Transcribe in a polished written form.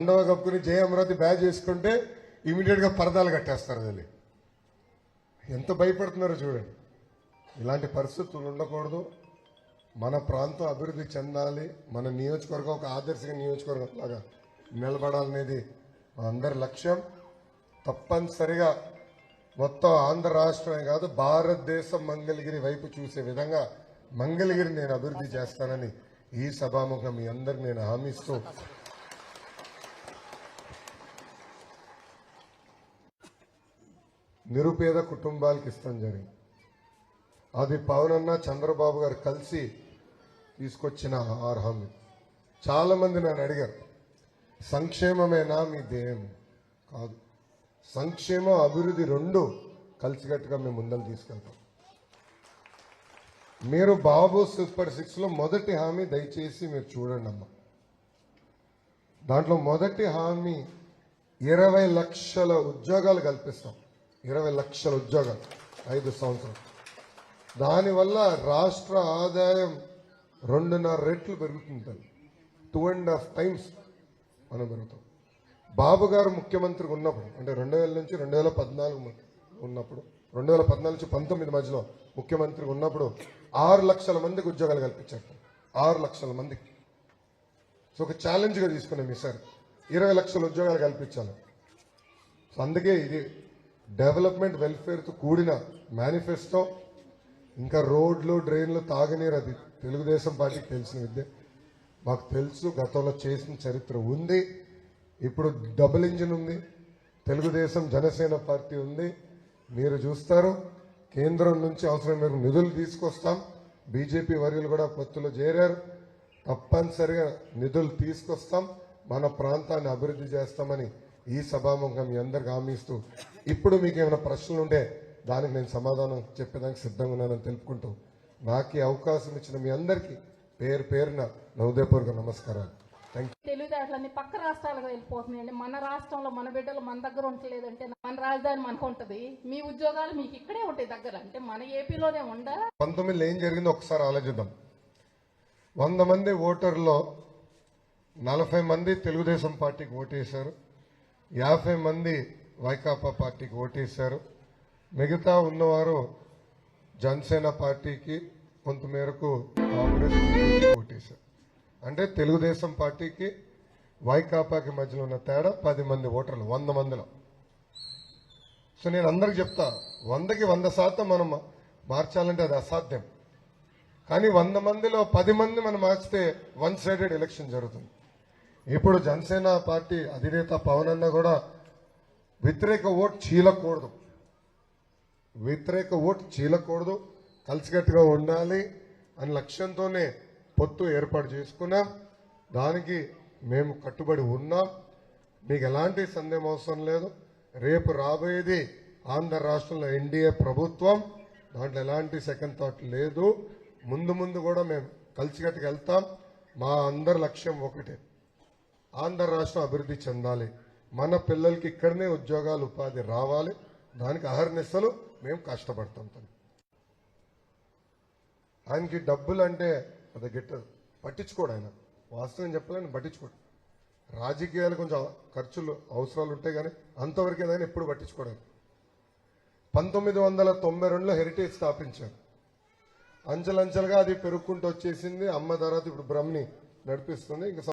రెండవ కప్పుకుని జయ అమరావతి బ్యాచ్ చేసుకుంటే ఇమీడియట్ గా పరదాలు కట్టేస్తారు. అది ఎంత భయపడుతున్నారో చూడండి. ఇలాంటి పరిస్థితులు ఉండకూడదు. మన ప్రాంతం అభివృద్ధి చెందాలి, మన నియోజకవర్గం ఒక ఆదర్శ నియోజకవర్గం లాగా నిలబడాలనేది అందరి లక్ష్యం. తప్పనిసరిగా మొత్తం ఆంధ్ర రాష్ట్రమే కాదు భారతదేశం మంగళగిరి వైపు చూసే విధంగా మంగళగిరిని నేను అభివృద్ధి చేస్తానని ఈ సభాముఖం మీ అందరికి నేను హామీస్తూ నిరుపేద కుటుంబాలకు ఇస్తాం జరిగింది. అది పవన్ అన్న చంద్రబాబు గారు కలిసి తీసుకొచ్చిన హామీ. చాలా మంది నన్ను అడిగారు, సంక్షేమమేనా మీ ధ్యేయం? కాదు, సంక్షేమం అభివృద్ధి రెండు కలిసికట్టుగా మేము ముందలు తీసుకెళ్తాం. మీరు బాబు సూపర్ 6 లో మొదటి హామీ దయచేసి మీరు చూడండి అమ్మా. దాంట్లో మొదటి హామీ 20 లక్షల ఉద్యోగాలు కల్పిస్తాం. 20 లక్షల ఉద్యోగాలు 5 సంవత్సరాలు. దానివల్ల రాష్ట్ర ఆదాయం 2.5 రెట్లు పెరుగుతుంది. 2.5 times మనం పెరుగుతాం. బాబు గారు ముఖ్యమంత్రిగా ఉన్నప్పుడు, అంటే 2000 నుంచి 2014 ఉన్నప్పుడు, 2014 నుంచి 19 మధ్యలో ముఖ్యమంత్రిగా ఉన్నప్పుడు 6 లక్షల మందికి ఉద్యోగాలు కల్పించారు. 6 లక్షల మందికి. సో ఒక ఛాలెంజ్గా తీసుకున్నాం ఈసారి 20 లక్షల ఉద్యోగాలు కల్పించాలి. సో అందుకే ఇది డెవలప్మెంట్ వెల్ఫేర్తో కూడిన మేనిఫెస్టో. ఇంకా రోడ్లు, డ్రైన్లు, తాగునీరు అది తెలుగుదేశం పార్టీకి తెలిసిన విద్య. మాకు తెలుసు, గతంలో చేసిన చరిత్ర ఉంది. ఇప్పుడు డబుల్ ఇంజిన్ ఉంది. తెలుగుదేశం జనసేన పార్టీ ఉంది. మీరు చూస్తారు, కేంద్రం నుంచి అవసరం మేరకు నిధులు తీసుకొస్తాం. బీజేపీ వర్యులు కూడా పొత్తులో చేరారు. తప్పనిసరిగా నిధులు తీసుకొస్తాం, మన ప్రాంతాన్ని అభివృద్ధి చేస్తామని ఈ సభాముఖంగా మీ అందరికి హామీస్తూ, ఇప్పుడు మీకు ఏమైనా ప్రశ్నలు ఉంటే దానికి నేను సమాధానం చెప్పేదానికి సిద్ధంగా ఉన్నానని తెలుపుకుంటూ, నాకు ఈ అవకాశం ఇచ్చిన మీ అందరికీ పేరు పేరున నా హృదయపూర్వక నమస్కారాలు. తెలివితేటలన్నీ పక్క రాష్ట్రాలకు వెళ్ళిపోతున్నాయండి. మన రాష్ట్రంలో మన బిడ్డలు మన దగ్గర ఉండలేదంటే మన రాజధాని మనకు ఉంటుంది, మీ ఉద్యోగాలు మీకు ఇక్కడే ఉంటాయి దగ్గర, అంటే మన ఏపీలోనే ఉండా. 19లో ఏం జరిగిందో ఒకసారి ఆలోచిద్దాం. 100 మంది ఓటర్లో 40 మంది తెలుగుదేశం పార్టీకి ఓటేశారు, 50 మంది వైకాపా పార్టీకి ఓటేశారు. మిగతా ఉన్నవారు జనసేన పార్టీకి, కొంతమేరకు కాంగ్రెస్ ఓటేశారు. అంటే తెలుగుదేశం పార్టీకి వైకాపాకి మధ్యలో ఉన్న తేడా 10 మంది ఓటర్లు 100 మందిలో. సో నేను అందరికి చెప్తా, 100కి 100% మనం మార్చాలంటే అది అసాధ్యం. కానీ 100 మందిలో 10 మంది మనం మార్చితే 1 సైడెడ్ ఎలక్షన్ జరుగుతుంది. ఇప్పుడు జనసేన పార్టీ అధినేత పవన్ అన్న కూడా వ్యతిరేక ఓటు చీలకూడదు, కలిసికట్టుగా ఉండాలి అనే లక్ష్యంతోనే పొత్తు ఏర్పాటు చేసుకున్నాం. దానికి మేము కట్టుబడి ఉన్నాం. మీకు ఎలాంటి సందేహం అవసరం లేదు. రేపు రాబోయేది ఆంధ్ర రాష్ట్రంలో ఎన్డీఏ ప్రభుత్వం, దాంట్లో ఎలాంటి సెకండ్ థాట్ లేదు. ముందు కూడా మేము కలిసికట్టుగా వెళ్తాం. మా అందరి లక్ష్యం ఒకటే, ఆంధ్ర రాష్ట్రం అభివృద్ధి చెందాలి, మన పిల్లలకి ఇక్కడనే ఉద్యోగాలు, ఉపాధి రావాలి. దానికి అహర్నిశలు మేము కష్టపడతాం. ఆయనకి డబ్బులు అంటే అది గిట్టదు, పట్టించుకోడు. ఆయన వాస్తవం చెప్పాలని పట్టించుకోడు. రాజకీయాలు కొంచెం ఖర్చులు అవసరాలు ఉంటాయి, కానీ అంతవరకే ఆయన ఎప్పుడు పట్టించుకోడు. 1992లో హెరిటేజ్ స్థాపించారు. అంచెలంచెలుగా అది పెరుగుకుంటూ వచ్చేసింది. అమ్మ తర్వాత ఇప్పుడు బ్రహ్మని నడిపిస్తుంది. ఇంకా